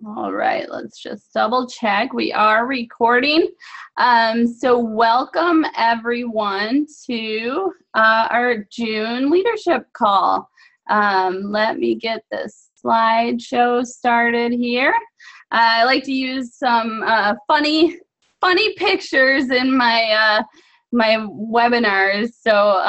All right, let's just double check. We are recording. So welcome everyone to our June leadership call. Let me get this slideshow started here. I like to use some funny pictures in my my webinars, so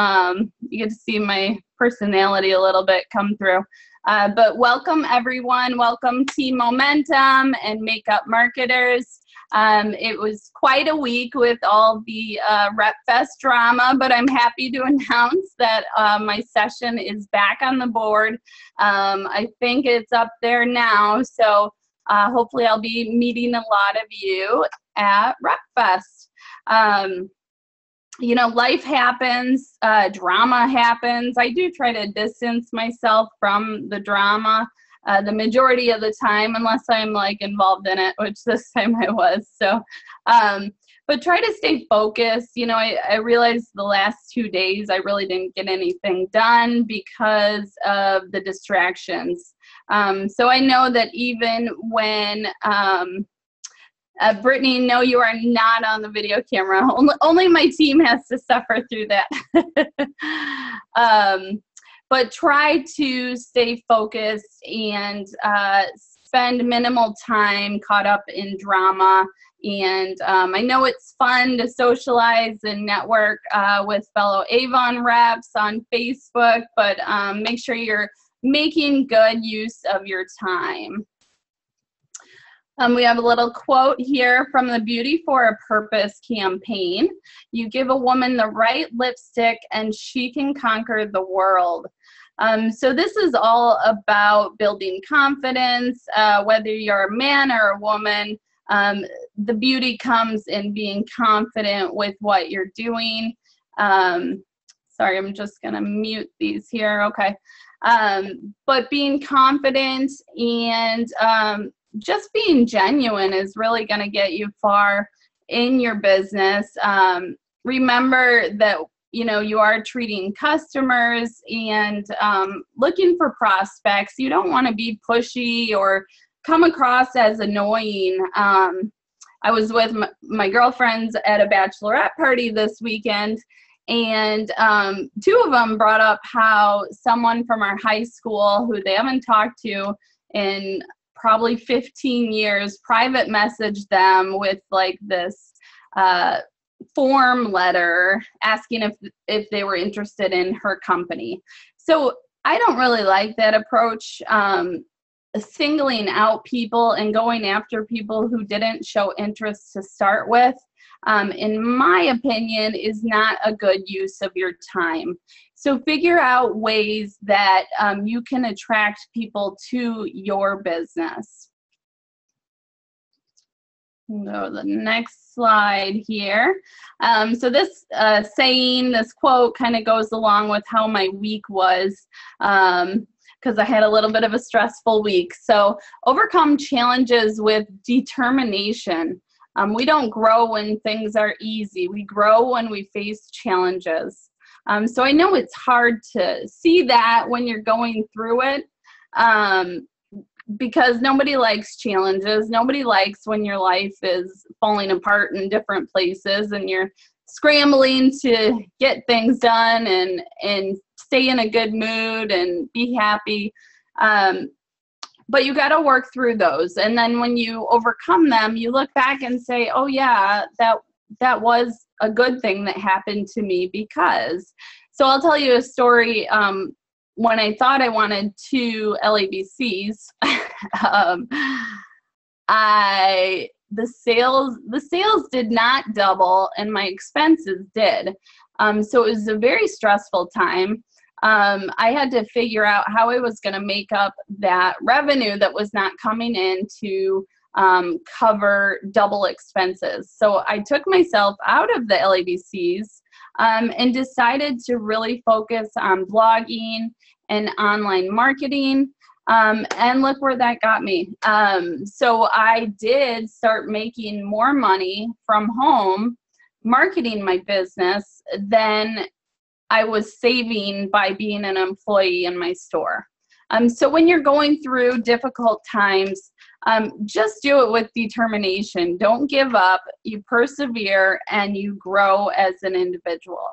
you get to see my personality a little bit come through. But welcome everyone, welcome Team Momentum and Makeup Marketers. It was quite a week with all the RepFest drama, but I'm happy to announce that my session is back on the board. I think it's up there now, so hopefully I'll be meeting a lot of you at RepFest. You know, life happens, drama happens. I do try to distance myself from the drama the majority of the time, unless I'm like involved in it, which this time I was. So, but try to stay focused. You know, I realized the last 2 days I really didn't get anything done because of the distractions. So I know that even when Brittany, no, you are not on the video camera. Only my team has to suffer through that. But try to stay focused and spend minimal time caught up in drama. And I know it's fun to socialize and network with fellow Avon reps on Facebook, but make sure you're making good use of your time. We have a little quote here from the Beauty for a Purpose campaign. You give a woman the right lipstick and she can conquer the world. So this is all about building confidence, whether you're a man or a woman. The beauty comes in being confident with what you're doing. Sorry, I'm just gonna mute these here, okay. But being confident and just being genuine is really going to get you far in your business. Remember that, you know, you are treating customers and looking for prospects. You don't want to be pushy or come across as annoying. I was with my girlfriends at a bachelorette party this weekend, and two of them brought up how someone from our high school who they haven't talked to in probably 15 years private messaged them with like this form letter asking if they were interested in her company. So I don't really like that approach. Singling out people and going after people who didn't show interest to start with, in my opinion, is not a good use of your time. So figure out ways that you can attract people to your business. We'll go to the next slide here. So this saying, this quote kind of goes along with how my week was, because I had a little bit of a stressful week. So overcome challenges with determination. We don't grow when things are easy. We grow when we face challenges. So I know it's hard to see that when you're going through it, because nobody likes challenges. Nobody likes when your life is falling apart in different places and you're scrambling to get things done and stay in a good mood and be happy. But you got to work through those. And then when you overcome them, you look back and say, oh yeah, that was a good thing that happened to me because. So I'll tell you a story. When I thought I wanted 2 LABCs, the sales did not double and my expenses did. So it was a very stressful time. I had to figure out how I was going to make up that revenue that was not coming in to cover double expenses. So I took myself out of the LABCs and decided to really focus on blogging and online marketing. And look where that got me. So I did start making more money from home marketing my business than I was saving by being an employee in my store. So when you're going through difficult times, Just do it with determination. Don't give up. You persevere and you grow as an individual.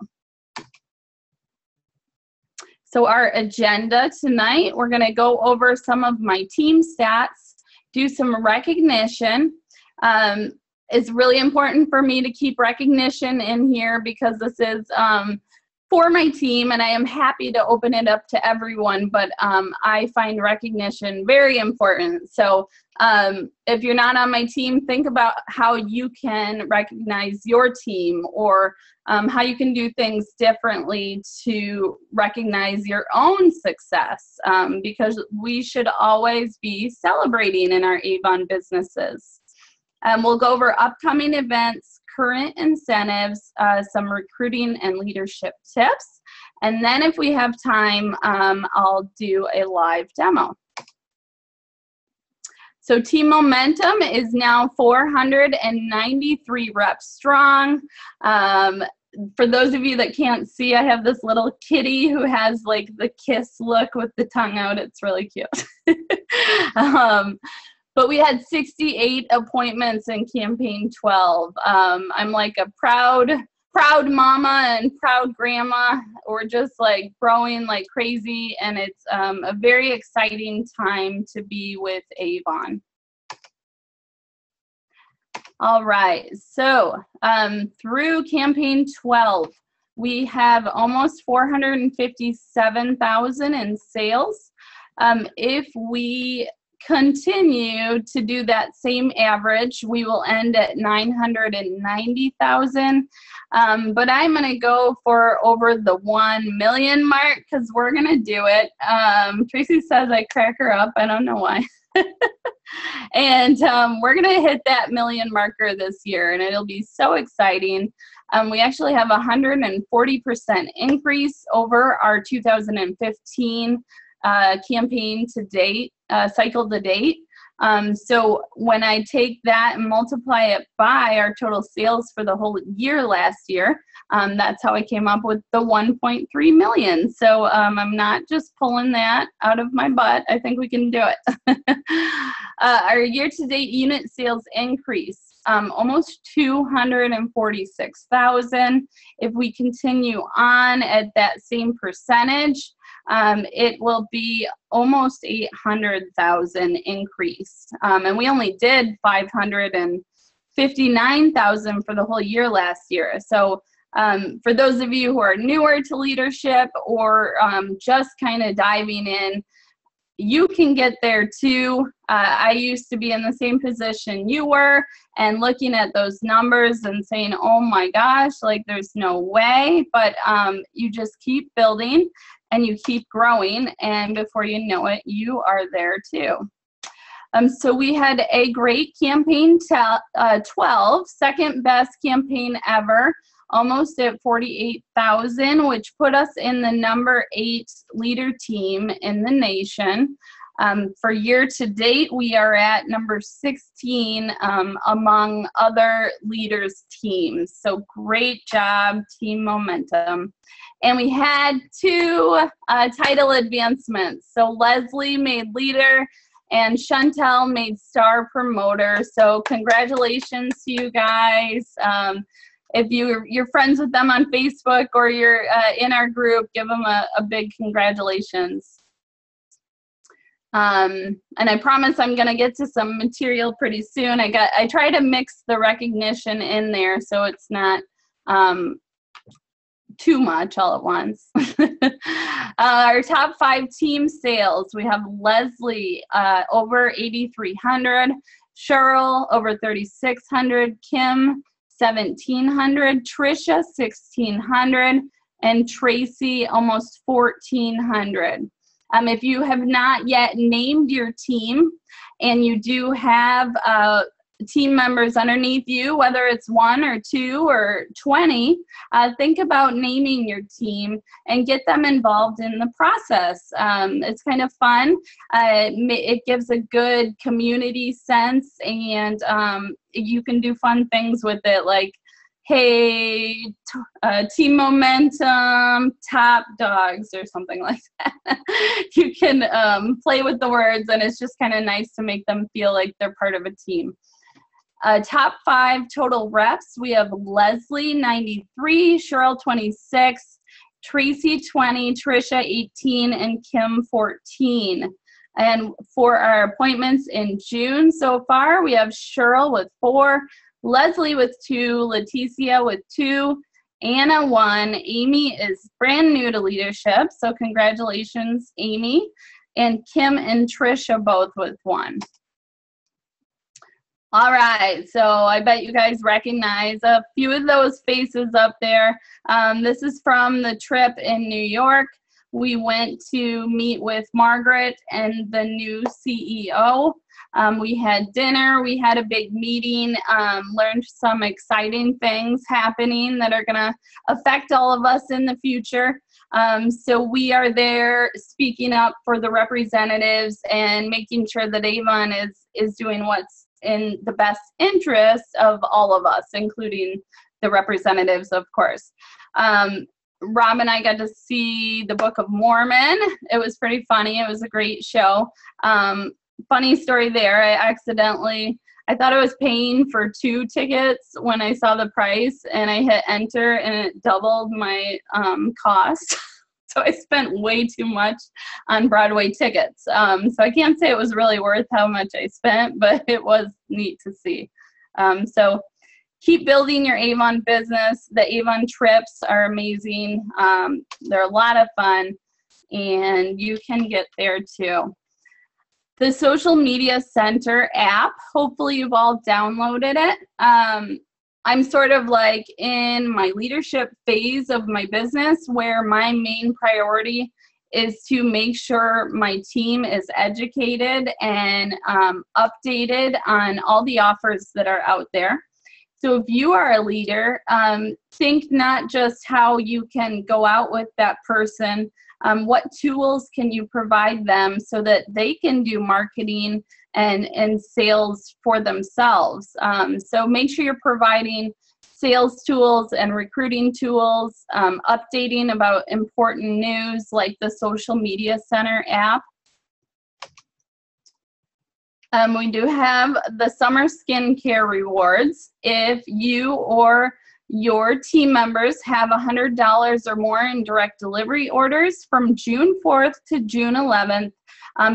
So our agenda tonight, we're going to go over some of my team stats, do some recognition. It's really important for me to keep recognition in here because this is for my team, and I am happy to open it up to everyone, but I find recognition very important. So if you're not on my team, think about how you can recognize your team, or how you can do things differently to recognize your own success, because we should always be celebrating in our Avon businesses. We'll go over upcoming events, current incentives, some recruiting and leadership tips, and then if we have time, I'll do a live demo. So Team Momentum is now 493 reps strong. For those of you that can't see, I have this little kitty who has like the kiss look with the tongue out. It's really cute. But we had 68 appointments in campaign 12. I'm like a proud mama and proud grandma. We're just like growing like crazy, and it's a very exciting time to be with Avon. All right, so through campaign 12, we have almost 457,000 in sales. If we continue to do that same average, we will end at 990,000. But I'm going to go for over the 1 million mark because we're going to do it. Tracy says I crack her up. I don't know why. And we're going to hit that million marker this year, and it'll be so exciting. We actually have a 140% increase over our 2015 campaign to date, cycle to date. So when I take that and multiply it by our total sales for the whole year last year, that's how I came up with the 1.3 million. So I'm not just pulling that out of my butt. I think we can do it. Our year-to-date unit sales increase, almost 246,000. If we continue on at that same percentage, it will be almost 800,000 increase. And we only did 559,000 for the whole year last year. So for those of you who are newer to leadership or just kind of diving in, you can get there too. I used to be in the same position you were and looking at those numbers and saying, oh my gosh, like there's no way. But you just keep building and you keep growing, and before you know it, you are there too. So we had a great campaign 12, second best campaign ever, almost at 48,000, which put us in the number 8 leader team in the nation. For year to date, we are at number 16 among other leaders teams. So great job, Team Momentum. And we had 2 title advancements. So Leslie made leader and Chantel made star promoter. So congratulations to you guys. If you're friends with them on Facebook or you're in our group, give them a big congratulations. And I promise I'm going to get to some material pretty soon. I try to mix the recognition in there so it's not too much all at once. Our top 5 team sales, we have Leslie over 8,300, Cheryl over 3,600, Kim 1,700, Trisha 1,600, and Tracy almost 1,400. If you have not yet named your team and you do have team members underneath you, whether it's 1 or 2 or 20, think about naming your team and get them involved in the process. It's kind of fun. It gives a good community sense, and you can do fun things with it, like hey, team momentum, top dogs, or something like that. You can play with the words, and it's just kind of nice to make them feel like they're part of a team. Top 5 total reps, we have Leslie, 93, Cheryl, 26, Tracy, 20, Trisha, 18, and Kim, 14. And for our appointments in June so far, we have Cheryl with 4, Leslie with 2, Leticia with 2, Anna 1. Amy is brand new to leadership, so congratulations, Amy. And Kim and Trisha both with 1. All right, so I bet you guys recognize a few of those faces up there. This is from the trip in New York. We went to meet with Margaret and the new CEO. We had dinner, we had a big meeting, learned some exciting things happening that are gonna affect all of us in the future. So we are there speaking up for the representatives and making sure that Avon is doing what's in the best interest of all of us, including the representatives, of course. Rob and I got to see the Book of Mormon. It was pretty funny. It was a great show. Funny story there. I thought I was paying for 2 tickets when I saw the price, and I hit enter and it doubled my cost. So I spent way too much on Broadway tickets. So I can't say it was really worth how much I spent, but it was neat to see. So keep building your Avon business. The Avon trips are amazing. They're a lot of fun, and you can get there too. The Social Media Center app, hopefully you've all downloaded it. I'm sort of like in my leadership phase of my business where my main priority is to make sure my team is educated and updated on all the offers that are out there. So if you are a leader, think not just how you can go out with that person, what tools can you provide them so that they can do marketing and sales for themselves. So make sure you're providing sales tools and recruiting tools, updating about important news like the Social Media Center app. We do have the summer skincare rewards. If you or your team members have $100 or more in direct delivery orders from June 4th to June 11th,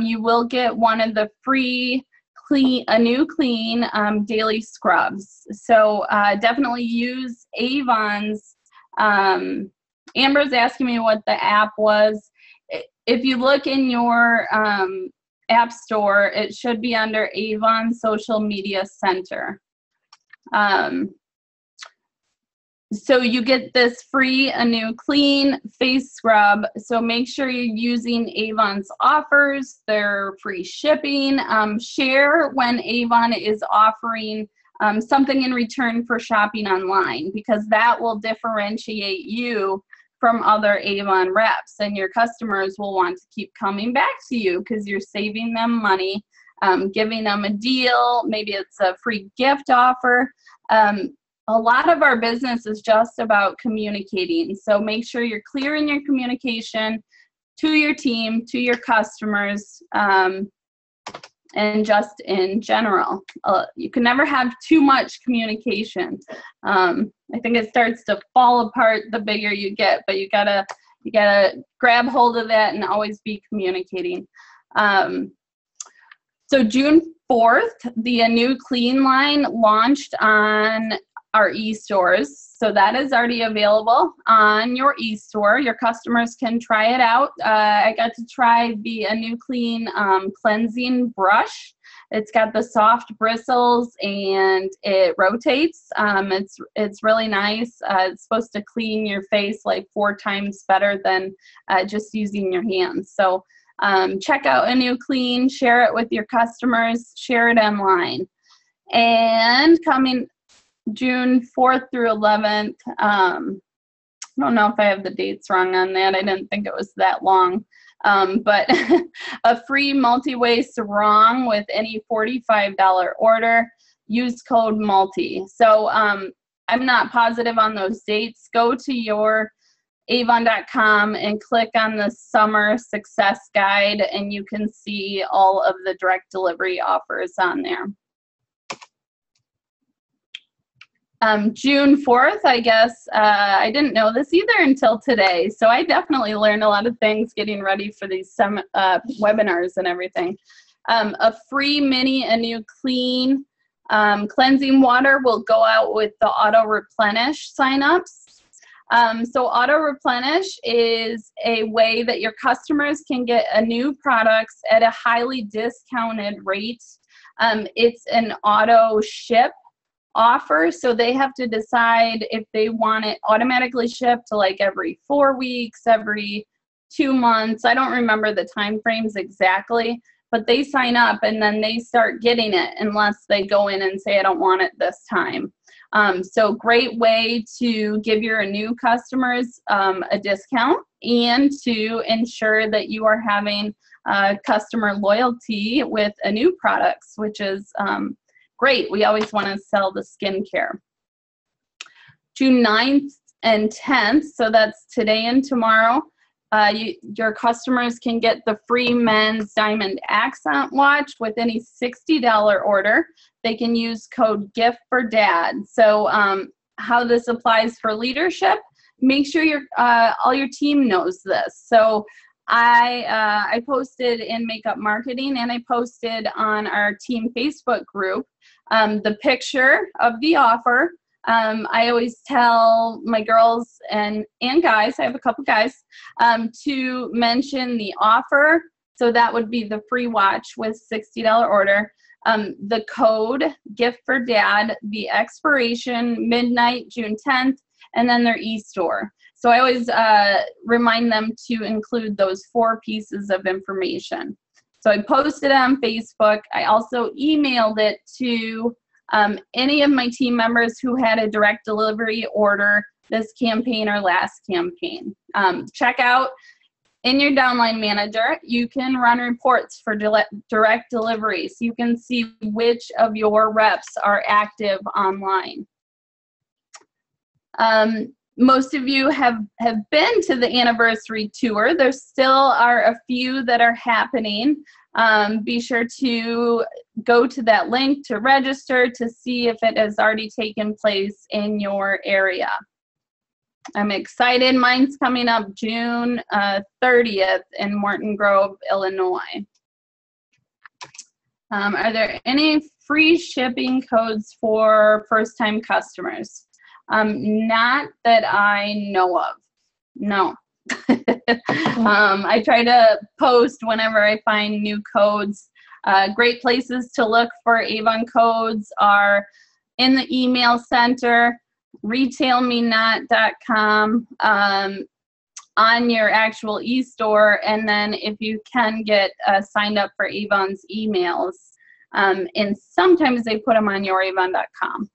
you will get one of the free new clean daily scrubs. So definitely use Avon's. Amber's asking me what the app was. If you look in your app store, it should be under Avon Social Media Center. So you get this free a new clean face scrub. So make sure you're using Avon's offers. They're free shipping. Share when Avon is offering something in return for shopping online, because that will differentiate you from other Avon reps, and your customers will want to keep coming back to you because you're saving them money, giving them a deal. Maybe it's a free gift offer. A lot of our business is just about communicating. So make sure you're clear in your communication to your team, to your customers, and just in general. You can never have too much communication. I think it starts to fall apart the bigger you get, but you gotta grab hold of that and always be communicating. So June 4th, the new clean line launched on our e-stores. So that is already available on your e-store. Your customers can try it out. I got to try the new clean cleansing brush. It's got the soft bristles and it rotates. It's really nice. It's supposed to clean your face like 4 times better than just using your hands. So check out a new clean, share it with your customers, share it online. And coming June 4th through 11th, I don't know if I have the dates wrong on that. I didn't think it was that long. But a free multi-way sarong with any $45 order. Use code MULTI. So I'm not positive on those dates. Go to your Avon.com and click on the Summer Success Guide, and you can see all of the direct delivery offers on there. June 4th, I guess, I didn't know this either until today, so I definitely learned a lot of things getting ready for these webinars and everything. A free mini Anew Clean cleansing water will go out with the AutoReplenish signups. So AutoReplenish is a way that your customers can get Anew products at a highly discounted rate. It's an auto ship offer, so they have to decide if they want it automatically shipped to like every 4 weeks, every 2 months. I don't remember the time frames exactly, but they sign up and then they start getting it unless they go in and say, I don't want it this time. So great way to give your new customers a discount and to ensure that you are having customer loyalty with Anew products, which is great. We always want to sell the skincare. June 9th and 10th, so that's today and tomorrow, your customers can get the free men's diamond accent watch with any $60 order. They can use code GIFT4DAD. So how this applies for leadership, make sure all your team knows this. So I posted in Makeup Marketing, and I posted on our team Facebook group the picture of the offer. I always tell my girls and guys, I have a couple guys, to mention the offer. So that would be the free watch with $60 order. The code GIFT4DAD, the expiration midnight, June 10th, and then their e-store. So I always remind them to include those 4 pieces of information. So I posted it on Facebook. I also emailed it to any of my team members who had a direct delivery order this campaign or last campaign. Check out in your downline manager, you can run reports for direct deliveries. You can see which of your reps are active online. Most of you have been to the anniversary tour. There still are a few that are happening. Be sure to go to that link to register to see if it has already taken place in your area. I'm excited. Mine's coming up June 30th in Morton Grove, Illinois. Are there any free shipping codes for first-time customers? Not that I know of. No. I try to post whenever I find new codes. Great places to look for Avon codes are in the email center, retailmenot.com, on your actual e-store, and then if you can get signed up for Avon's emails, and sometimes they put them on youravon.com.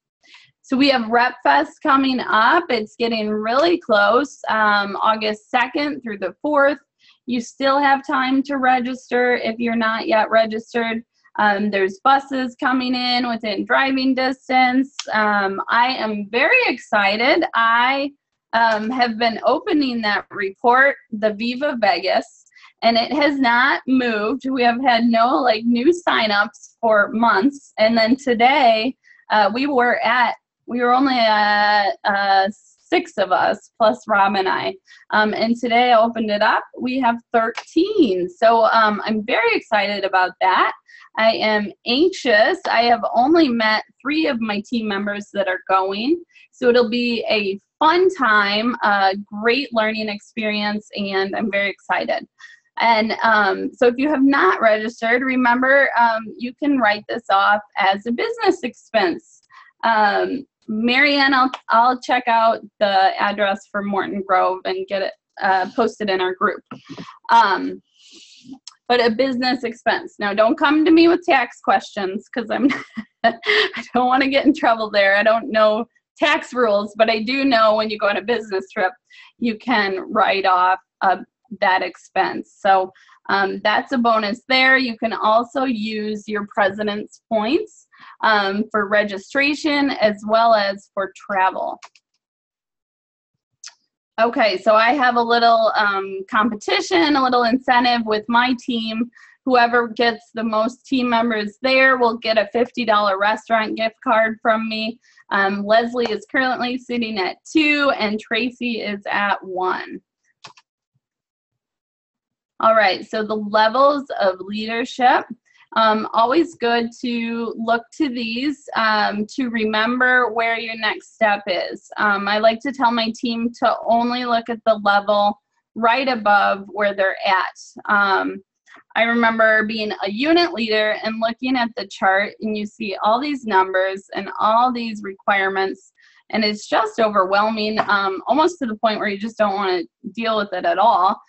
So we have Rep Fest coming up. It's getting really close, August 2nd through the 4th. You still have time to register if you're not yet registered. There's buses coming in within driving distance. I am very excited. I have been opening that report, the Viva Vegas, and it has not moved. We have had no new signups for months. And then today we were only at 6 of us plus Rob and I. And today I opened it up. We have 13. So I'm very excited about that. I am anxious. I have only met 3 of my team members that are going. So it'll be a fun time, a great learning experience, and I'm very excited. And so if you have not registered, remember you can write this off as a business expense. Marianne, I'll check out the address for Morton Grove and get it posted in our group. But a business expense. Now, don't come to me with tax questions because I don't want to get in trouble there. I don't know tax rules, but I do know when you go on a business trip, you can write off that expense. So That's a bonus there. You can also use your President's Points for registration as well as for travel. Okay, so I have a little competition, a little incentive with my team. Whoever gets the most team members there will get a $50 restaurant gift card from me. Leslie is currently sitting at 2 and Tracy is at 1. All right, so the levels of leadership. Always good to look to these to remember where your next step is. I like to tell my team to only look at the level right above where they're at. I remember being a unit leader and looking at the chart, and you see all these numbers and all these requirements, and it's just overwhelming, almost to the point where you just don't want to deal with it at all.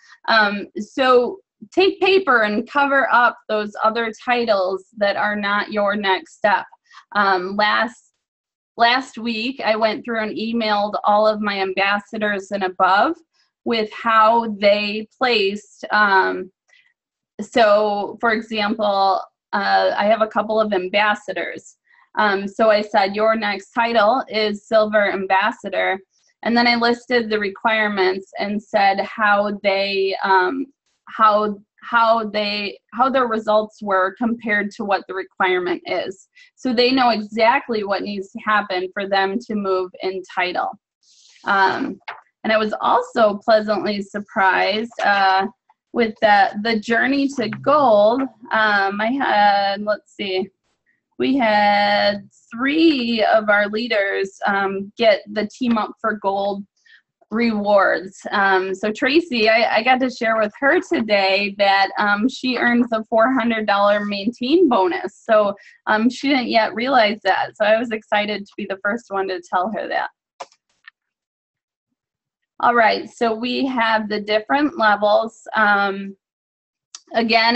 So take paper and cover up those other titles that are not your next step. Last week, I went through and emailed all of my ambassadors and above with how they placed. So, for example, I have a couple of ambassadors. So I said, your next title is Silver Ambassador. And then I listed the requirements and said how they, how their results were compared to what the requirement is. So they know exactly what needs to happen for them to move in title. And I was also pleasantly surprised with the journey to gold. I had, let's see, we had 3 of our leaders get the Team Up for Gold rewards. So Tracy, I got to share with her today that she earns a $400 maintain bonus. So she didn't yet realize that. So I was excited to be the first one to tell her that. All right, so we have the different levels. Again,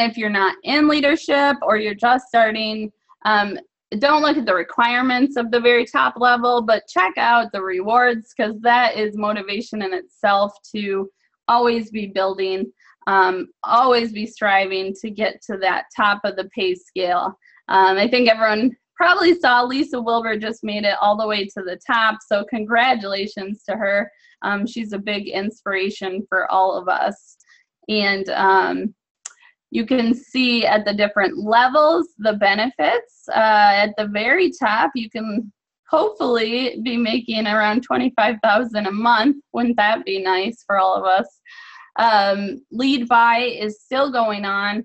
if you're not in leadership or you're just starting, don't look at the requirements of the very top level, but check out the rewards, because that is motivation in itself to always be building, always be striving to get to that top of the pay scale. I think everyone probably saw Lisa Wilbur just made it all the way to the top, so congratulations to her. She's a big inspiration for all of us. And you can see at the different levels the benefits. At the very top, you can hopefully be making around $25,000 a month. Wouldn't that be nice for all of us? Lead buy is still going on.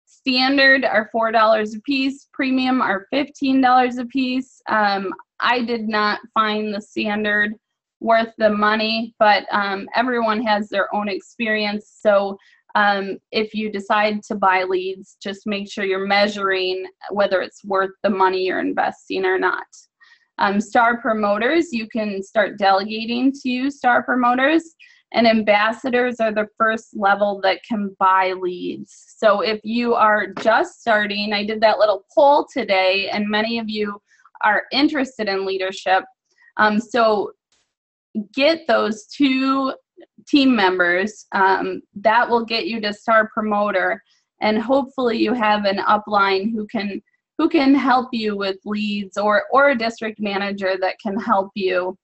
Standard are $4 a piece. Premium are $15 a piece. I did not find the standard worth the money, but everyone has their own experience. So if you decide to buy leads, just make sure you're measuring whether it's worth the money you're investing or not. Star promoters, you can start delegating to star promoters, and ambassadors are the first level that can buy leads. So if you are just starting, I did that little poll today, and many of you are interested in leadership. So get those 2 team members, that will get you to star promoter, and hopefully you have an upline who can help you with leads, or a district manager that can help you.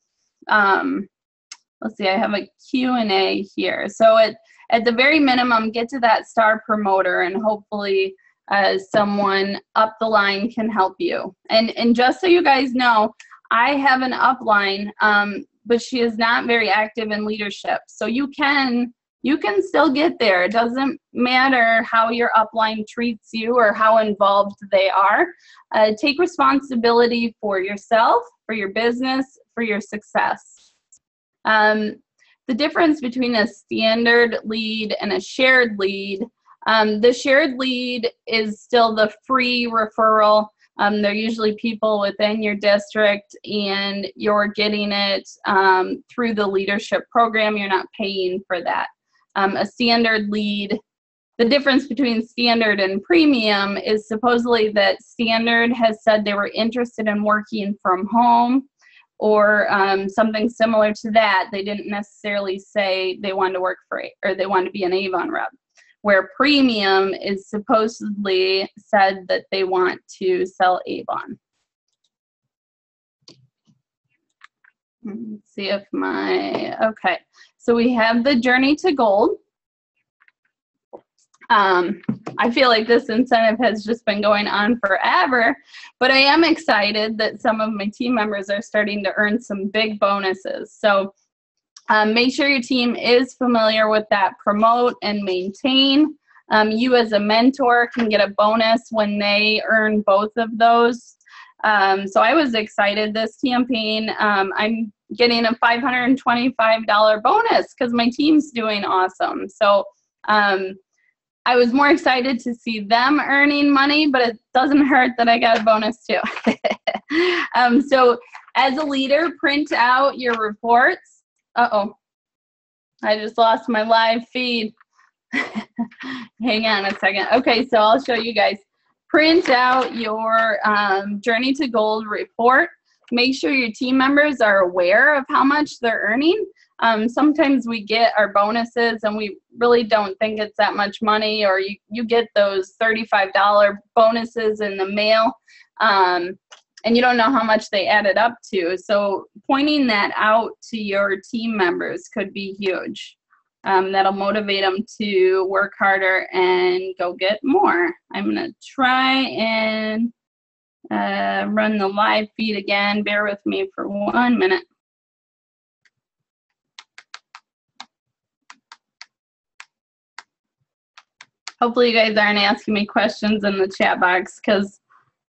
Let's see, I have a Q&A here. So at the very minimum, get to that star promoter, and hopefully someone up the line can help you. And just so you guys know, I have an upline, but she is not very active in leadership. So you can still get there. It doesn't matter how your upline treats you or how involved they are. Take responsibility for yourself, for your business, for your success. The difference between a standard lead and a shared lead, the shared lead is still the free referral. They're usually people within your district, and you're getting it through the leadership program. You're not paying for that. A standard lead, the difference between standard and premium is supposedly that standard has said they were interested in working from home, or something similar to that. They didn't necessarily say they wanted to work for, or they wanted to be an Avon rep. where premium is supposedly said that they want to sell Avon. Let's see if okay. So we have the Journey to Gold. I feel like this incentive has just been going on forever, but I am excited that some of my team members are starting to earn some big bonuses. So make sure your team is familiar with that promote and maintain. You as a mentor can get a bonus when they earn both of those. So I was excited this campaign. I'm getting a $525 bonus because my team's doing awesome. So I was more excited to see them earning money, but it doesn't hurt that I got a bonus too. So as a leader, print out your reports. Uh-oh, I just lost my live feed. Hang on a second. Okay, so I'll show you guys. Print out your Journey to Gold report. Make sure your team members are aware of how much they're earning. Sometimes we get our bonuses and we really don't think it's that much money, or you get those $35 bonuses in the mail and you don't know how much they added up to. So pointing that out to your team members could be huge. That'll motivate them to work harder and go get more. I'm going to try and run the live feed again. Bear with me for 1 minute. Hopefully you guys aren't asking me questions in the chat box, because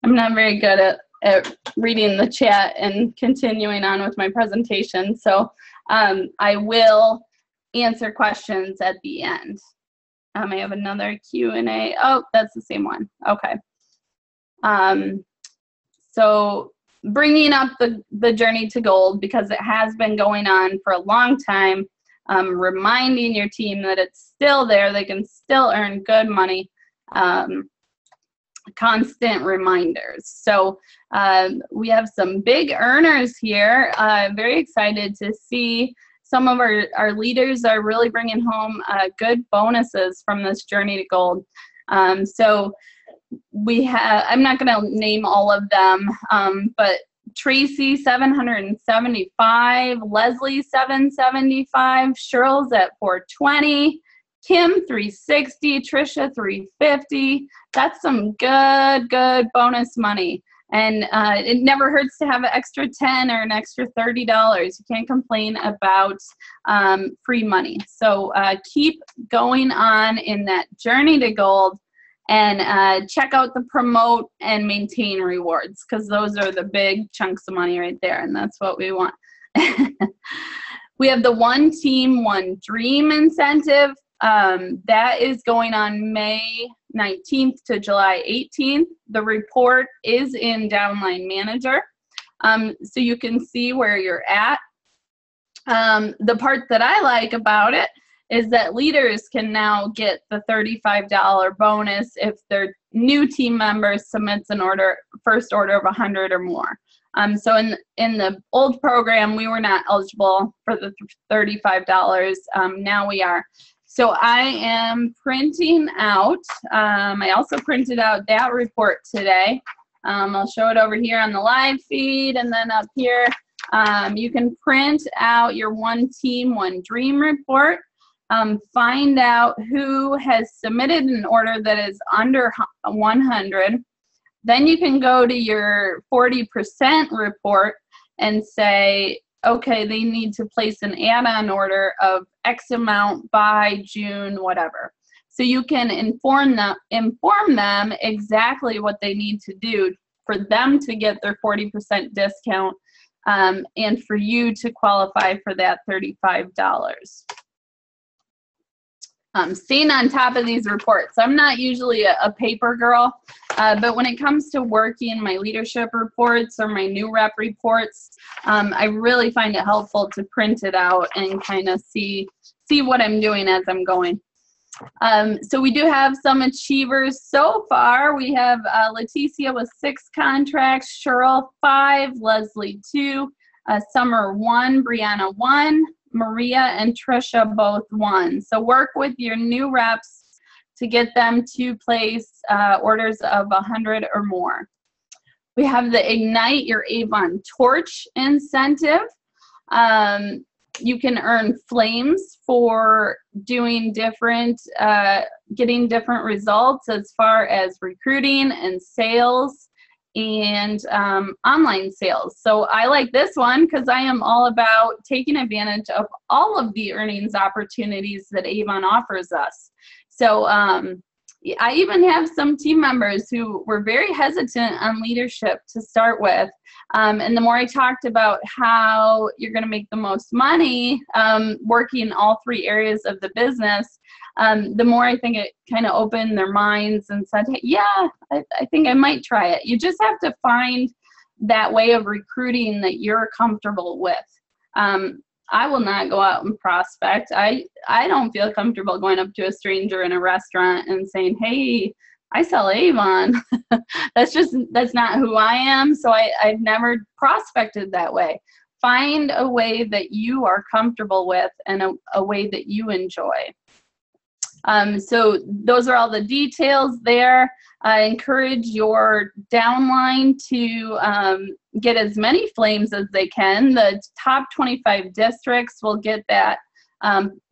I'm not very good at reading the chat and continuing on with my presentation. So I will answer questions at the end. I have another Q&A. Oh, that's the same one. Okay. So bringing up the Journey to Gold, because it has been going on for a long time, reminding your team that it's still there, they can still earn good money, constant reminders. So we have some big earners here. Very excited to see some of our leaders are really bringing home good bonuses from this Journey to Gold. So we have, I'm not going to name all of them, but Tracy 775, Leslie 775, Cheryl's at 420, Kim 360, Trisha 350. That's some good bonus money. And it never hurts to have an extra 10 or an extra $30. You can't complain about free money. So keep going on in that Journey to Gold, and check out the promote and maintain rewards, because those are the big chunks of money right there, and that's what we want. We have the One Team, One Dream incentive. That is going on May 19th to July 18th. The report is in Downline Manager, so you can see where you're at. The part that I like about it is that leaders can now get the $35 bonus if their new team member submits an first order of 100 or more. So in the old program, we were not eligible for the $35. Now we are. So I am printing out, I also printed out that report today. I'll show it over here on the live feed, and then up here, you can print out your One Team, One Dream report. Find out who has submitted an order that is under 100. Then you can go to your 40% report and say, okay, they need to place an add-on order of X amount by June, whatever. So you can inform them exactly what they need to do for them to get their 40% discount, and for you to qualify for that $35. Staying on top of these reports. I'm not usually a paper girl, but when it comes to working my leadership reports or my new rep reports, I really find it helpful to print it out and kind of see what I'm doing as I'm going. So we do have some achievers so far. We have Leticia with 6 contracts, Cheryl 5, Leslie 2, Summer 1, Brianna 1, Maria and Trisha both 1. So work with your new reps to get them to place orders of 100 or more. We have the Ignite Your Avon Torch incentive. You can earn flames for doing different, getting different results as far as recruiting and sales and online sales. So I like this one because I am all about taking advantage of all of the earnings opportunities that Avon offers us. So I even have some team members who were very hesitant on leadership to start with. And the more I talked about how you're going to make the most money working all three areas of the business, the more I think it kind of opened their minds and said, hey, yeah, I think I might try it. You just have to find that way of recruiting that you're comfortable with. I will not go out and prospect. I don't feel comfortable going up to a stranger in a restaurant and saying, hey, I sell Avon. That's not who I am. So I've never prospected that way. Find a way that you are comfortable with and a way that you enjoy. So those are all the details there. I encourage your downline to get as many flames as they can. The top 25 districts will get that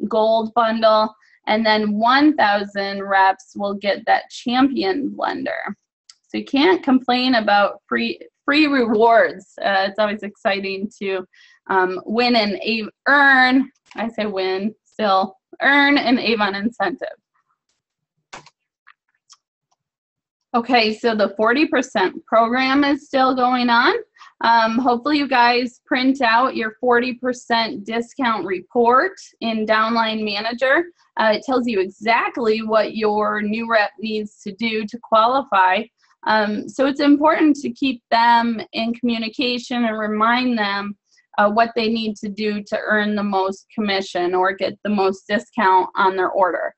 gold bundle, and then 1,000 reps will get that champion blender. So you can't complain about free rewards. It's always exciting to win and earn. I say win, still earn an Avon incentive. Okay, so the 40% program is still going on. Hopefully you guys print out your 40% discount report in Downline Manager. It tells you exactly what your new rep needs to do to qualify. So it's important to keep them in communication and remind them what they need to do to earn the most commission or get the most discount on their order.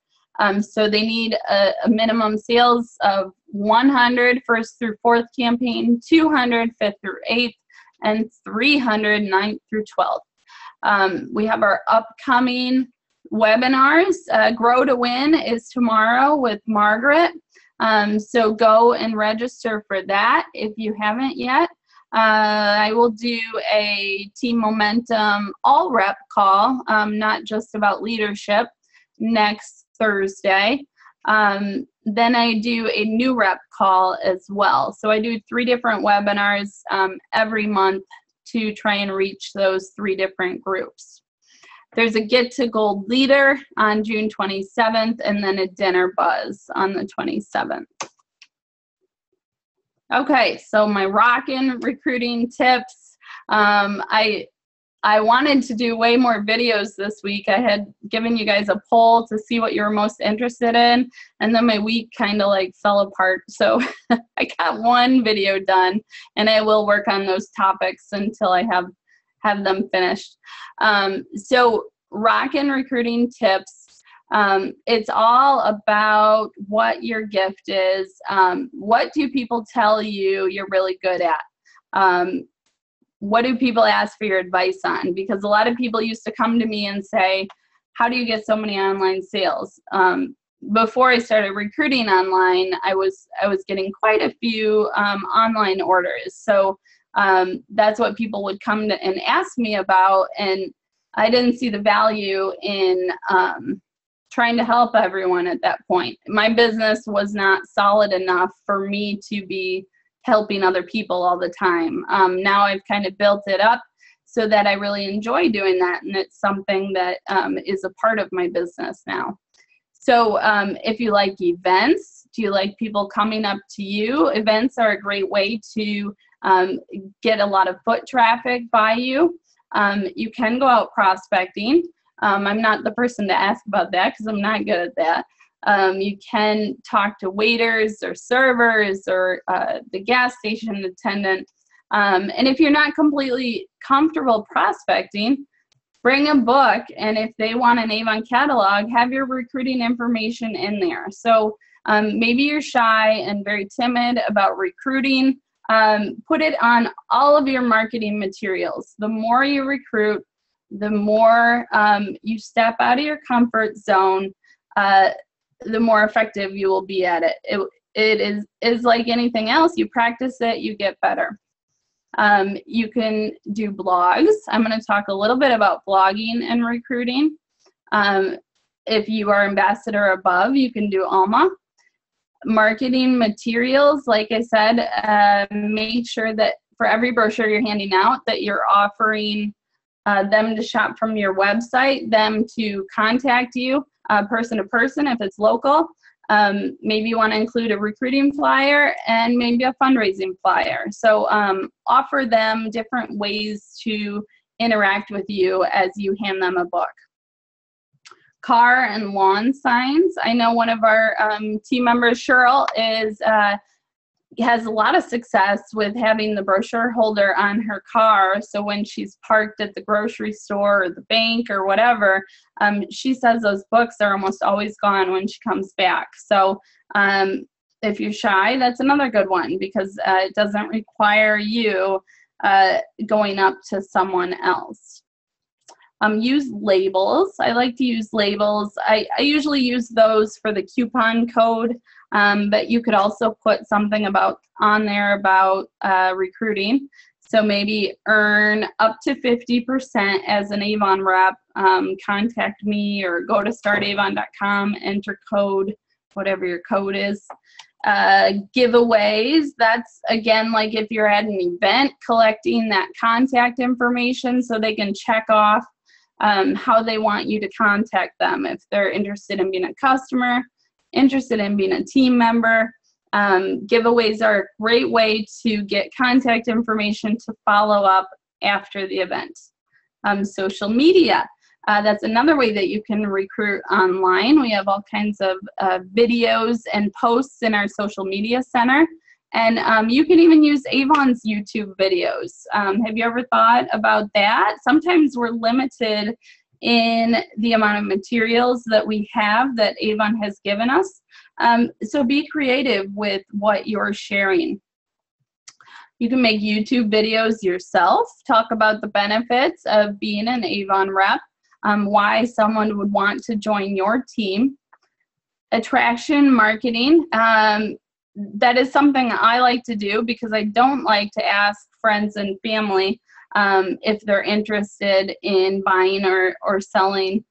So they need a minimum sales of 100 first through fourth campaign, 200 fifth through eighth, and 300 ninth through 12th. We have our upcoming webinars. Grow to Win is tomorrow with Margaret. So go and register for that if you haven't yet. I will do a Team Momentum all rep call, not just about leadership, next Thursday. Then I do a new rep call as well. So I do 3 different webinars every month to try and reach those 3 different groups. There's a Get to Gold Leader on June 27th and then a dinner buzz on the 27th. Okay, so my rockin' recruiting tips. I wanted to do way more videos this week. I had given you guys a poll to see what you were most interested in, and then my week kind of like fell apart. So I got 1 video done, and I will work on those topics until I have them finished. So rockin' recruiting tips. It's all about what your gift is. What do people tell you you're really good at? What do people ask for your advice on? Because a lot of people used to come to me and say, how do you get so many online sales? Before I started recruiting online, I was getting quite a few online orders. So that's what people would come to and ask me about, and I didn't see the value in trying to help everyone at that point. My business was not solid enough for me to be helping other people all the time. Now I've kind of built it up so that I really enjoy doing that, and it's something that is a part of my business now. So if you like events, do you like people coming up to you? Events are a great way to get a lot of foot traffic by you. You can go out prospecting. I'm not the person to ask about that because I'm not good at that. You can talk to waiters or servers or the gas station attendant. And if you're not completely comfortable prospecting, bring a book, and if they want an Avon catalog, have your recruiting information in there. So maybe you're shy and very timid about recruiting. Put it on all of your marketing materials. The more you recruit, the more you step out of your comfort zone, the more effective you will be at it. It is like anything else. You practice it, you get better. You can do blogs. I'm going to talk a little bit about blogging and recruiting. If you are ambassador above, you can do Alma. Marketing materials, like I said, make sure that for every brochure you're handing out that you're offering them to shop from your website, them to contact you person to person if it's local. Maybe you want to include a recruiting flyer and maybe a fundraising flyer. So offer them different ways to interact with you as you hand them a book. Car and lawn signs. I know one of our team members, Cheryl, has a lot of success with having the brochure holder on her car. So when she's parked at the grocery store or the bank or whatever, she says those books are almost always gone when she comes back. So if you're shy, that's another good one because it doesn't require you going up to someone else. Use labels. I like to use labels. I usually use those for the coupon code, but you could also put something on there about recruiting. So maybe earn up to 50% as an Avon rep. Contact me or go to startavon.com, enter code, whatever your code is. Giveaways, that's again like if you're at an event, collecting that contact information so they can check off how they want you to contact them. If they're interested in being a customer, interested in being a team member, giveaways are a great way to get contact information to follow up after the event. Social media, that's another way that you can recruit online. We have all kinds of videos and posts in our social media center. And you can even use Avon's YouTube videos. Have you ever thought about that? Sometimes we're limited in the amount of materials that we have that Avon has given us. So be creative with what you're sharing. You can make YouTube videos yourself. Talk about the benefits of being an Avon rep, why someone would want to join your team. Attraction marketing. That is something I like to do because I don't like to ask friends and family if they're interested in buying or selling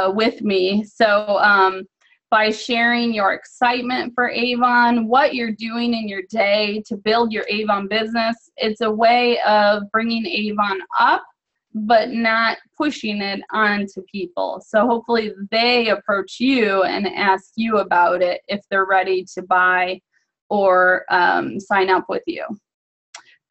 with me. So by sharing your excitement for Avon, what you're doing in your day to build your Avon business, it's a way of bringing Avon up, but not pushing it onto people. So hopefully they approach you and ask you about it if they're ready to buy or sign up with you.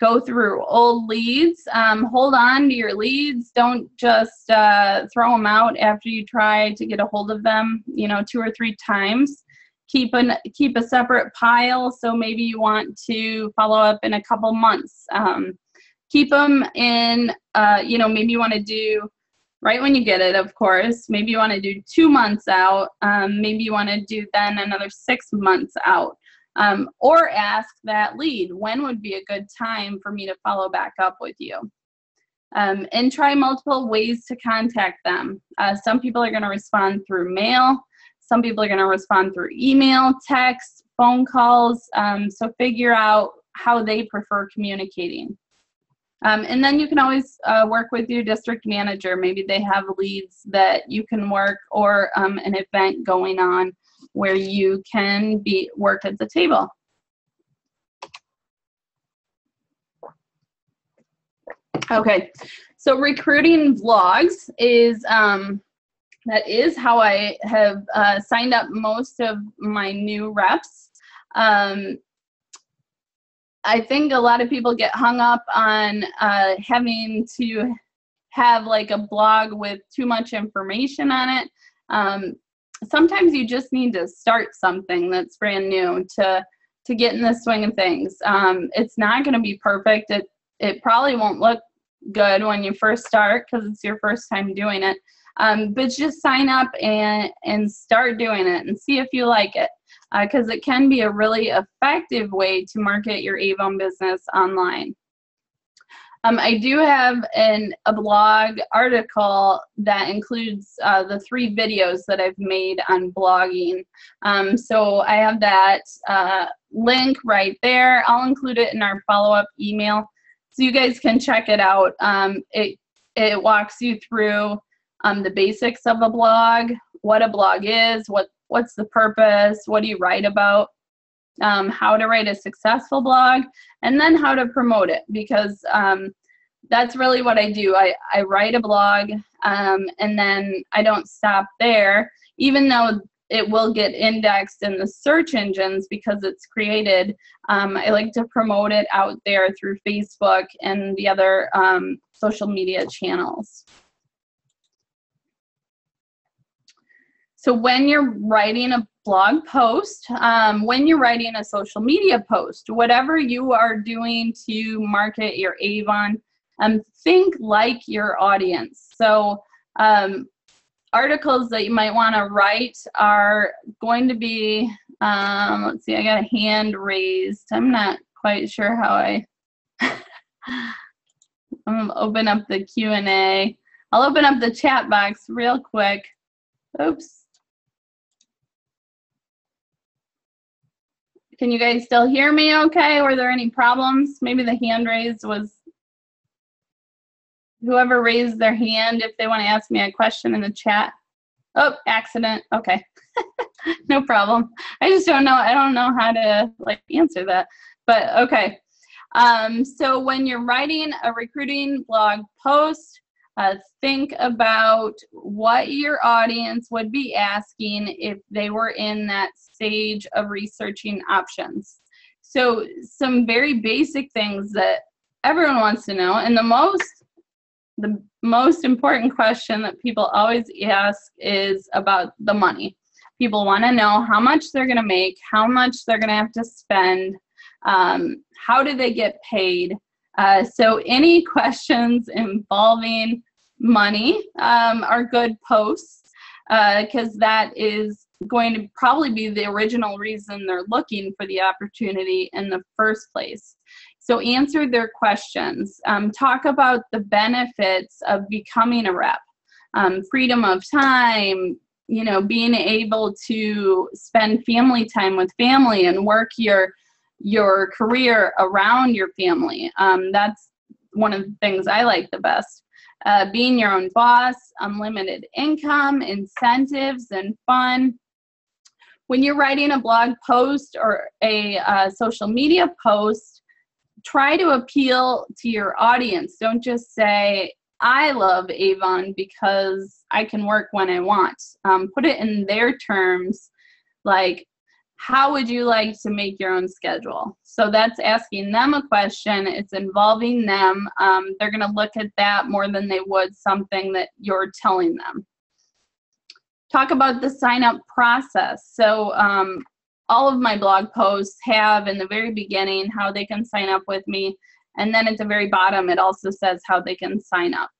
Go through old leads. Hold on to your leads. Don't just throw them out after you try to get a hold of them, 2 or 3 times. Keep a separate pile. So maybe you want to follow up in a couple months. Keep them in, maybe you want to do right when you get it, of course. Maybe you want to do 2 months out. Maybe you want to do then another 6 months out. Or ask that lead, when would be a good time for me to follow back up with you? And try multiple ways to contact them. Some people are going to respond through mail. Some people are going to respond through email, text, phone calls. So figure out how they prefer communicating. And then you can always work with your district manager. Maybe they have leads that you can work or an event going on where you can work at the table. Okay, so recruiting vlogs is that is how I have signed up most of my new reps. I think a lot of people get hung up on having to have like a blog with too much information on it. Sometimes you just need to start something that's brand new to get in the swing of things. It's not going to be perfect. It probably won't look good when you first start because it's your first time doing it. But just sign up and start doing it and see if you like it because it can be a really effective way to market your Avon business online. I do have a blog article that includes the 3 videos that I've made on blogging. So I have that link right there. I'll include it in our follow-up email so you guys can check it out. It walks you through the basics of a blog, what a blog is, what's the purpose, what do you write about, how to write a successful blog, and then how to promote it, because that's really what I do. I write a blog, and then I don't stop there, even though it will get indexed in the search engines because it's created. I like to promote it out there through Facebook and the other social media channels. So when you're writing a blog post, when you're writing a social media post, whatever you are doing to market your Avon, think like your audience. So articles that you might want to write are going to be, let's see, I got a hand raised. I'm not quite sure how I'm going to open up the Q&A. I'll open up the chat box real quick. Oops. Can you guys still hear me okay? Were there any problems? Maybe the hand raised was whoever raised their hand if they want to ask me a question in the chat. Oh, accident. Okay. No problem. I just don't know. I don't know how to answer that. But okay. So when you're writing a recruiting blog post, think about what your audience would be asking if they were in that stage of researching options. So some very basic things that everyone wants to know, and the most important question that people always ask is about the money. People want to know how much they're going to make, how much they're going to have to spend, how do they get paid. So any questions involving money are good posts, because that is going to probably be the original reason they're looking for the opportunity in the first place. So answer their questions. Talk about the benefits of becoming a rep. Freedom of time, being able to spend family time with family and work your career around your family. That's one of the things I like the best. Being your own boss, unlimited income, incentives, and fun. When you're writing a blog post or a social media post, try to appeal to your audience. Don't just say, I love Avon because I can work when I want. Put it in their terms, like, how would you like to make your own schedule? So that's asking them a question. It's involving them. They're going to look at that more than they would something that you're telling them. Talk about the sign-up process. So all of my blog posts have in the very beginning how they can sign up with me. And then at the very bottom, it also says how they can sign up.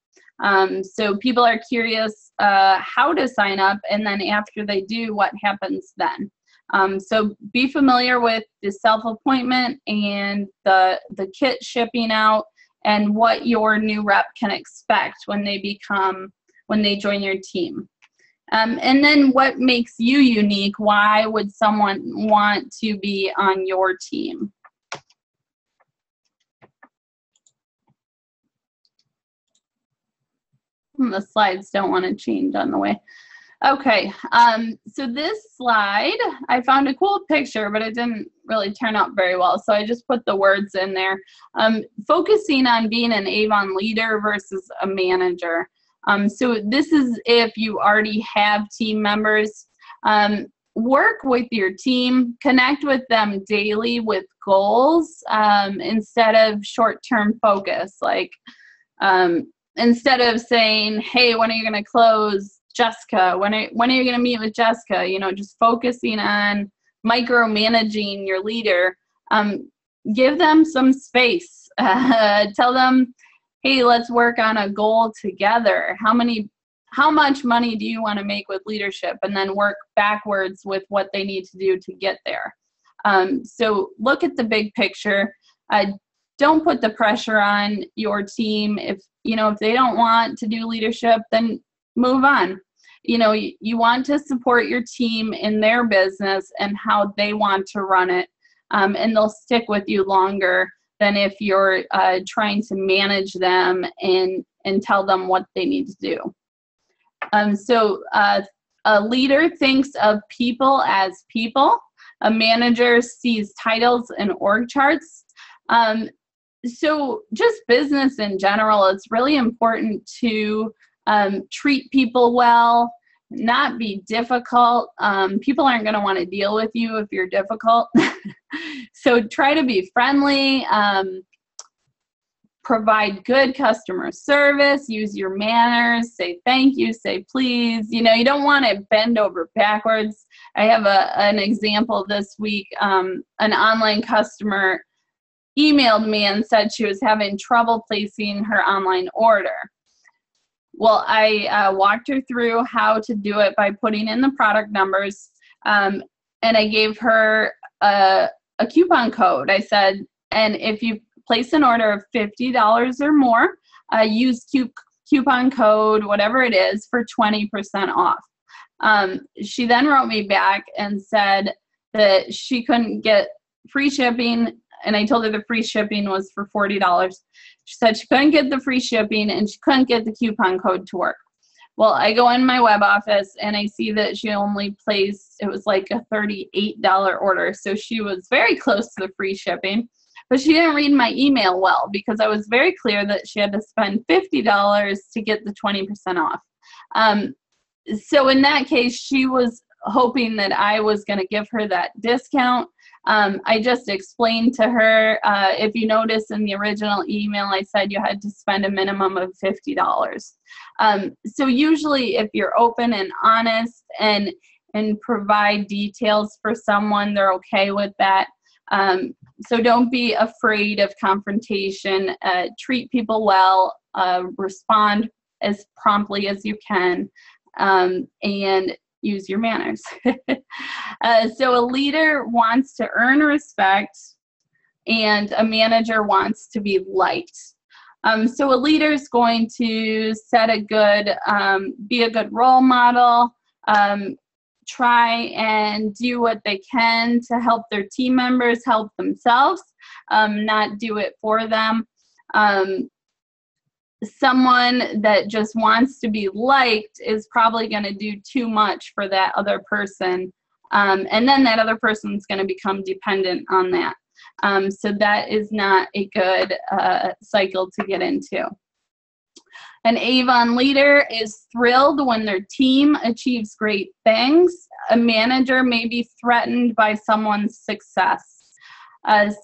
So people are curious how to sign up. And then after they do, what happens then? So be familiar with the self-appointment and the kit shipping out and what your new rep can expect when they join your team. And then what makes you unique? Why would someone want to be on your team? The slides don't want to change on the way. Okay, so this slide, I found a cool picture, but it didn't really turn out very well, so I just put the words in there. Focusing on being an Avon leader versus a manager. So this is if you already have team members. Work with your team, connect with them daily with goals instead of short-term focus. Like instead of saying, hey, when are you going to close Jessica? When are you going to meet with Jessica? Just focusing on micromanaging your leader. Give them some space. Tell them, hey, let's work on a goal together. How much money do you want to make with leadership? And then work backwards with what they need to do to get there. So look at the big picture. don't put the pressure on your team. If they don't want to do leadership, then move on. You want to support your team in their business and how they want to run it, and they'll stick with you longer than if you're trying to manage them and tell them what they need to do. So a leader thinks of people as people. A manager sees titles and org charts. So just business in general, it's really important to treat people well, not be difficult. People aren't going to want to deal with you if you're difficult. So try to be friendly, provide good customer service, use your manners, say thank you, say please. You don't want to bend over backwards. I have an example this week. An online customer emailed me and said she was having trouble placing her online order. Well, I walked her through how to do it by putting in the product numbers, and I gave her a coupon code. I said, and if you place an order of $50 or more, use coupon code, whatever it is, for 20% off. She then wrote me back and said that she couldn't get free shipping, and I told her the free shipping was for $40. She said she couldn't get the free shipping and she couldn't get the coupon code to work. Well, I go in my web office and I see that she only placed, it was like a $38 order. So she was very close to the free shipping, but she didn't read my email well, because I was very clear that she had to spend $50 to get the 20% off. So in that case, she was hoping that I was going to give her that discount. I just explained to her, if you notice in the original email, I said you had to spend a minimum of $50. So usually if you're open and honest and provide details for someone, they're okay with that. So don't be afraid of confrontation. Treat people well, respond as promptly as you can, and use your manners. So a leader wants to earn respect, and a manager wants to be liked. So a leader is going to set a good, be a good role model, try and do what they can to help their team members help themselves, not do it for them. Someone that just wants to be liked is probably going to do too much for that other person. And then that other person's going to become dependent on that. So that is not a good cycle to get into. An Avon leader is thrilled when their team achieves great things. A manager may be threatened by someone's success.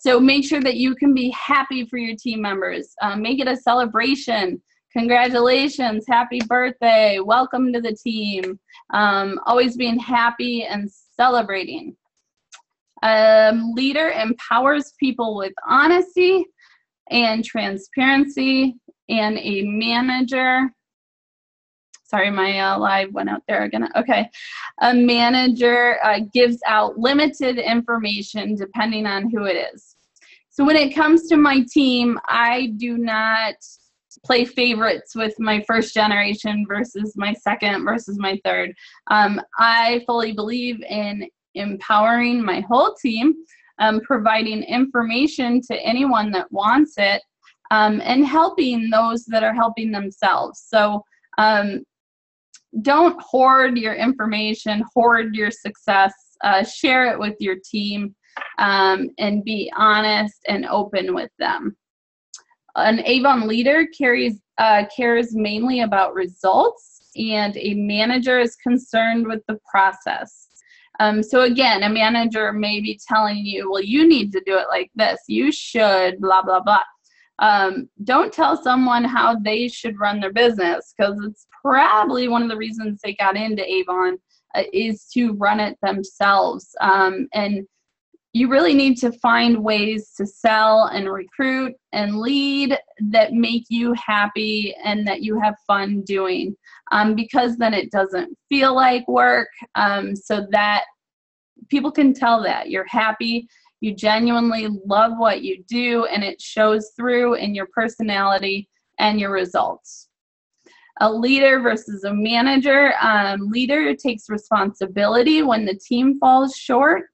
So make sure that you can be happy for your team members. Make it a celebration. Congratulations, happy birthday, welcome to the team. Always being happy and celebrating. Leader empowers people with honesty and transparency, and a manager, sorry, my live went out there again. Okay. A manager gives out limited information depending on who it is. So when it comes to my team, I do not play favorites with my first generation versus my second versus my third. I fully believe in empowering my whole team, providing information to anyone that wants it, and helping those that are helping themselves. So don't hoard your information, hoard your success, share it with your team, and be honest and open with them. An Avon leader cares mainly about results, and a manager is concerned with the process. So again, a manager may be telling you, well, you need to do it like this. You should, blah, blah, blah. Don't tell someone how they should run their business, because it's probably one of the reasons they got into Avon is to run it themselves. And you really need to find ways to sell and recruit and lead that make you happy and that you have fun doing, because then it doesn't feel like work, so that people can tell that you're happy, You genuinely love what you do, and it shows through in your personality and your results. A leader versus a manager. Leader takes responsibility when the team falls short,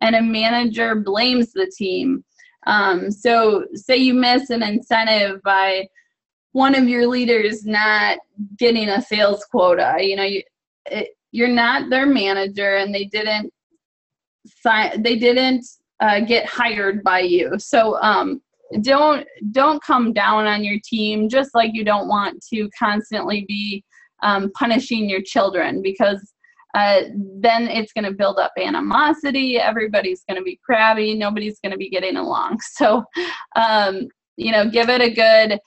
and a manager blames the team. So say you miss an incentive by one of your leaders not getting a sales quota. You know, you're not their manager, and they didn't get hired by you. So don't come down on your team, just like you don't want to constantly be punishing your children, because then it's going to build up animosity. Everybody's going to be crabby. Nobody's going to be getting along. So, give it a good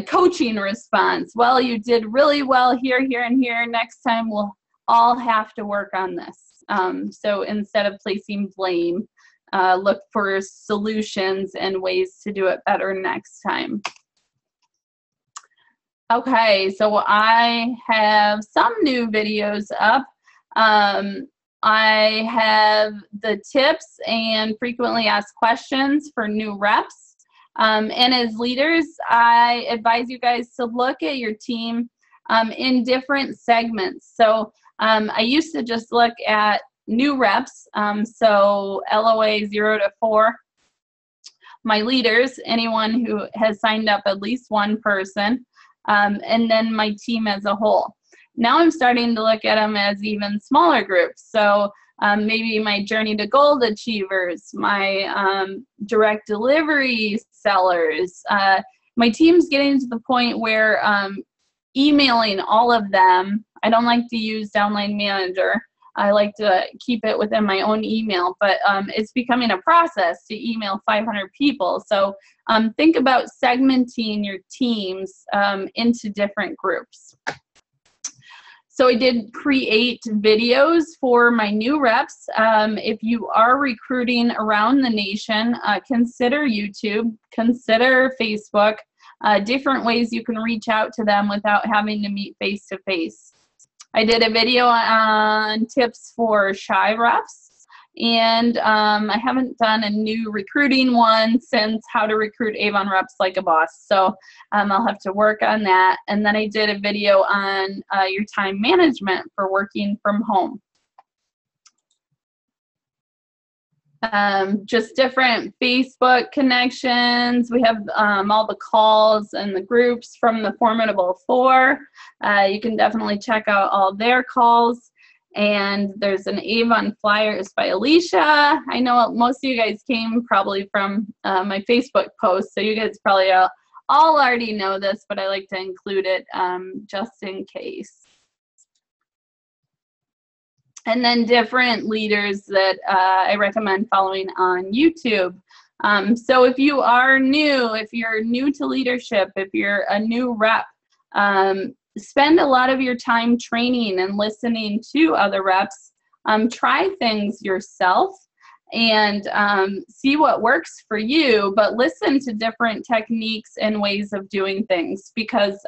coaching response. Well, you did really well here, here, and here. Next time we'll all have to work on this. So instead of placing blame, look for solutions and ways to do it better next time. Okay, so I have some new videos up. I have the tips and frequently asked questions for new reps. And as leaders, I advise you guys to look at your team in different segments. So I used to just look at new reps, so LOA 0 to 4. My leaders, anyone who has signed up at least one person, and then my team as a whole. Now I'm starting to look at them as even smaller groups. So maybe my Journey to Gold achievers, my direct delivery sellers. My team's getting to the point where emailing all of them, I don't like to use Downline Manager. I like to keep it within my own email, but it's becoming a process to email 500 people. So think about segmenting your teams into different groups. So I did create videos for my new reps. If you are recruiting around the nation, consider YouTube, consider Facebook, different ways you can reach out to them without having to meet face-to-face. I did a video on tips for shy reps, and I haven't done a new recruiting one since How to Recruit Avon Reps Like a Boss. So I'll have to work on that. And then I did a video on your time management for working from home. Just different Facebook connections. We have all the calls and the groups from the Formidable Four. You can definitely check out all their calls. And there's an Avon Flyers by Alicia. I know most of you guys came probably from my Facebook post, so you guys probably all already know this, but I like to include it just in case. And then different leaders that I recommend following on YouTube. So if you are new, if you're new to leadership, if you're a new rep, spend a lot of your time training and listening to other reps. Try things yourself and see what works for you, but listen to different techniques and ways of doing things, because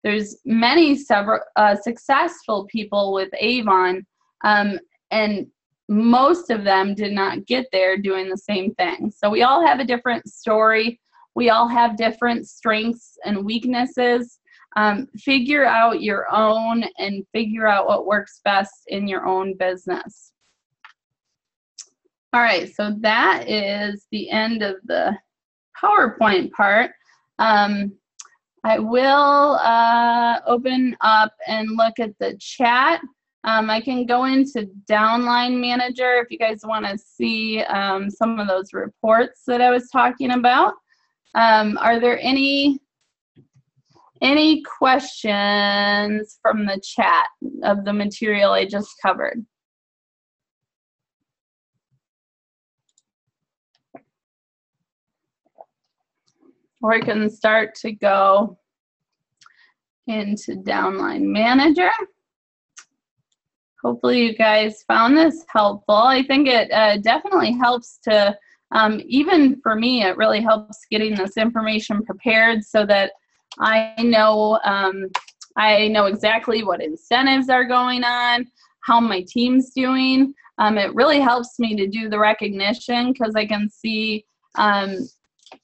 there's many successful people with Avon, and most of them did not get there doing the same thing. So we all have a different story. We all have different strengths and weaknesses. Figure out your own and figure out what works best in your own business. All right, so that is the end of the PowerPoint part. I will open up and look at the chat. I can go into Downline Manager if you guys want to see some of those reports that I was talking about. Are there any questions from the chat of the material I just covered? Or I can start to go into Downline Manager. Hopefully you guys found this helpful. I think it definitely helps to, even for me, it really helps getting this information prepared so that I know exactly what incentives are going on. how my team's doing. It really helps me to do the recognition because I can see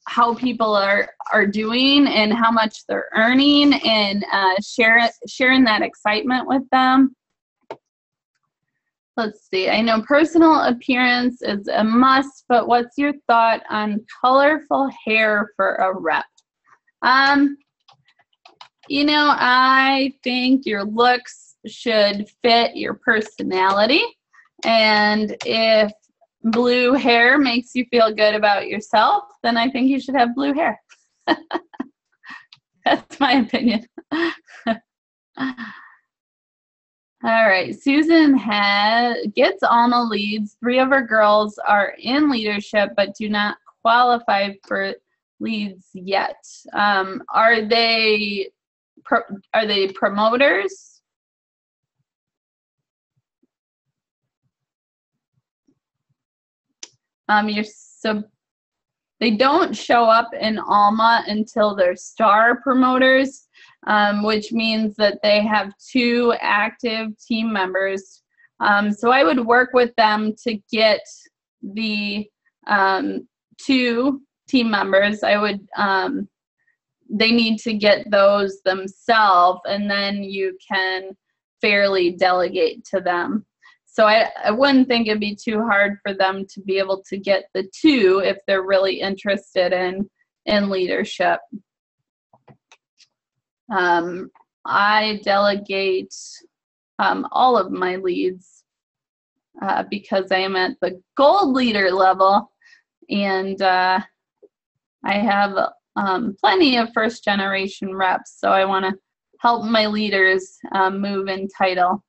how people are doing and how much they're earning, and sharing that excitement with them. Let's see. I know personal appearance is a must, but what's your thought on colorful hair for a rep? You know, I think your looks should fit your personality. And if blue hair makes you feel good about yourself, then I think you should have blue hair. That's my opinion. All right, Susan gets Alma leads. 3 of her girls are in leadership but do not qualify for leads yet. Are they promoters? They don't show up in Alma until they're star promoters, which means that they have 2 active team members. So I would work with them to get the 2 team members. They need to get those themselves, and then you can fairly delegate to them. So I wouldn't think it'd be too hard for them to be able to get the 2 if they're really interested in leadership. I delegate all of my leads because I am at the gold leader level, and I have plenty of first generation reps, so I want to help my leaders move in title.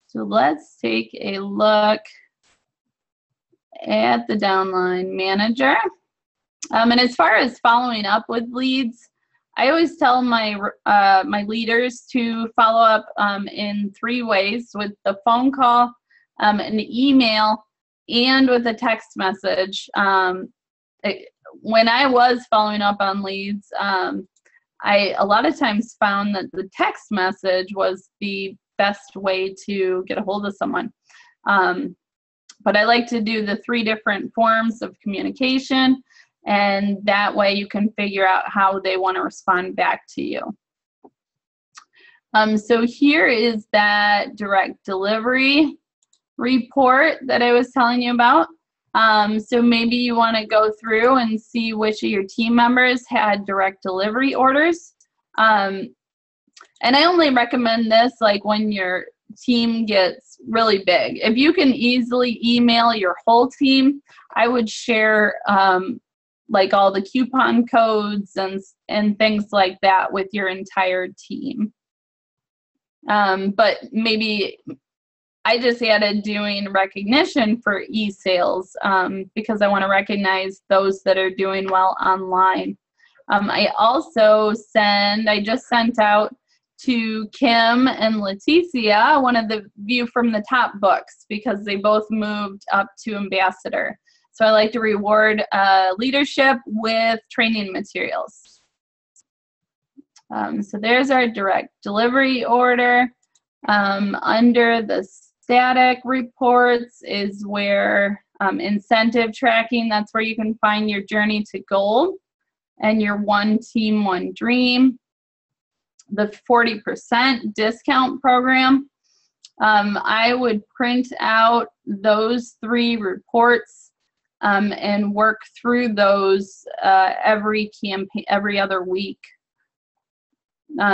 So let's take a look at the downline manager. And as far as following up with leads, I always tell my leaders to follow up in 3 ways: with the phone call, an email, and with a text message. When I was following up on leads, I a lot of times found that the text message was the best way to get a hold of someone. But I like to do the 3 different forms of communication, and that way you can figure out how they want to respond back to you. So here is that direct delivery report that I was telling you about. So maybe you want to go through and see which of your team members had direct delivery orders. And I only recommend this like when your team gets really big. If you can easily email your whole team, I would share like all the coupon codes and things like that with your entire team. But maybe I just added doing recognition for e-sales because I want to recognize those that are doing well online. I just sent out to Kim and Leticia one of the View from the Top books because they both moved up to ambassador. So I like to reward leadership with training materials. So there's our direct delivery order. Under the static reports is where incentive tracking, that's where you can find your journey to gold and your one team, one dream. The 40% discount program, I would print out those 3 reports and work through those every other week.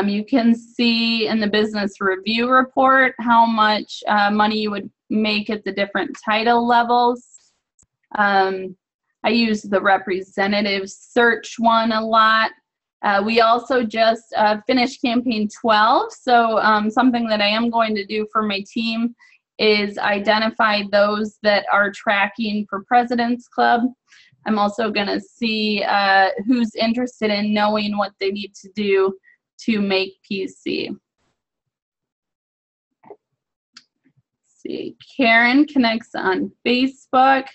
You can see in the business review report how much money you would make at the different title levels. I use the representative search one a lot. We also just finished campaign 12, so something that I am going to do for my team is identify those that are tracking for President's Club. I'm also going to see who's interested in knowing what they need to do to make PC. Let's see, Karen connects on Facebook.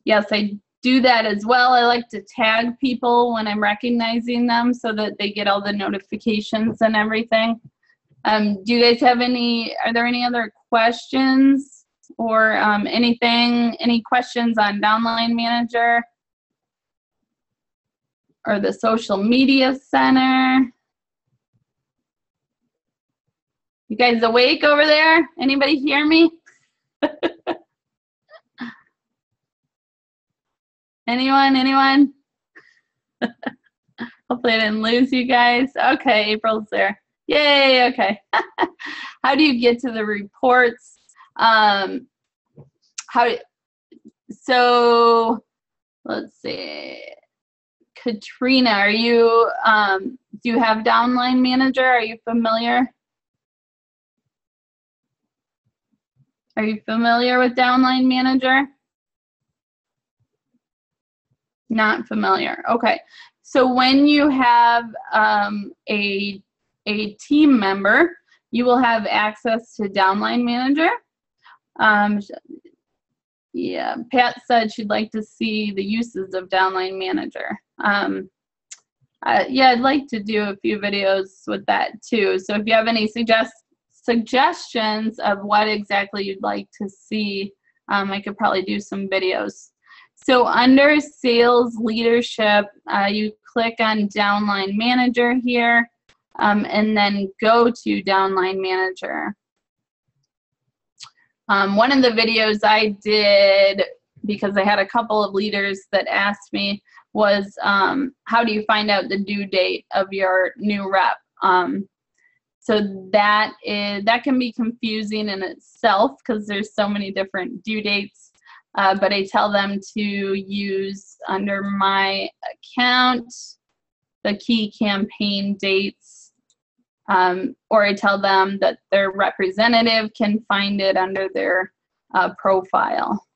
Yes, I do that as well. I like to tag people when I'm recognizing them so that they get all the notifications and everything. Do you guys have are there any other questions or any questions on Downline Manager or the Social Media Center? You guys awake over there? Anybody hear me? Anyone? Hopefully I didn't lose you guys. Okay, April's there. Yay, okay. How do you get to the reports? So let's see. Katrina, are you, do you have Downline Manager? Are you familiar? Are you familiar with Downline Manager? Not familiar. Okay. So when you have a team member, you will have access to Downline Manager. Yeah, Pat said she'd like to see the uses of Downline Manager. Yeah, I'd like to do a few videos with that too. So if you have any suggestions of what exactly you'd like to see, I could probably do some videos. So under Sales Leadership, you click on Downline Manager here, and then go to Downline Manager. One of the videos I did, because I had a couple of leaders that asked me, was how do you find out the due date of your new rep? So that can be confusing in itself because there's so many different due dates. But I tell them to use under my account the key campaign dates, or I tell them that their representative can find it under their profile.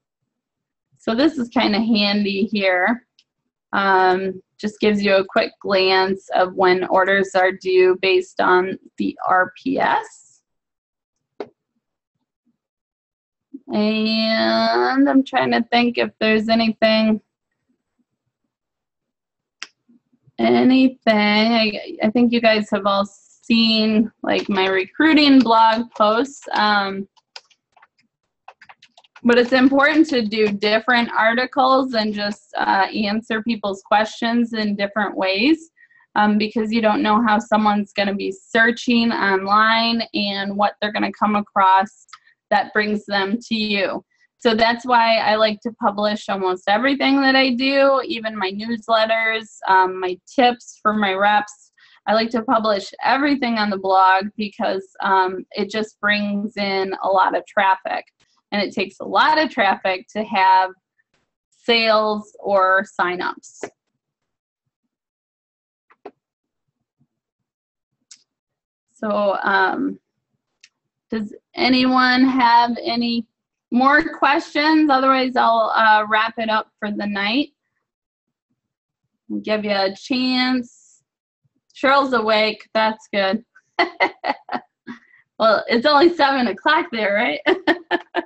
So this is kind of handy here. Just gives you a quick glance of when orders are due based on the RPS. And I'm trying to think if there's anything. I think you guys have all seen like my recruiting blog posts. But it's important to do different articles and just answer people's questions in different ways, because you don't know how someone's going to be searching online and what they're going to come across that brings them to you. So that's why I like to publish almost everything that I do, even my newsletters, my tips for my reps. I like to publish everything on the blog because it just brings in a lot of traffic. And it takes a lot of traffic to have sales or signups. So does anyone have any more questions? Otherwise, I'll wrap it up for the night. I'll give you a chance. Cheryl's awake. That's good. Well, it's only 7 o'clock there, right?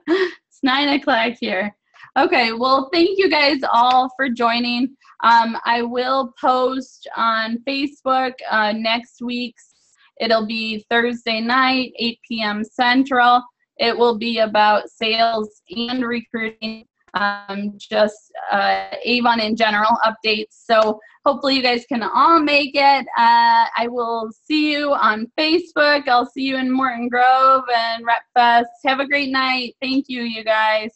It's 9 o'clock here. Okay, well, thank you guys all for joining. I will post on Facebook next week's. It'll be Thursday night, 8 p.m. Central. It will be about sales and recruiting, just Avon in general updates. So hopefully you guys can all make it. I will see you on Facebook. I'll see you in Morton Grove and Rep Fest. Have a great night. Thank you, you guys.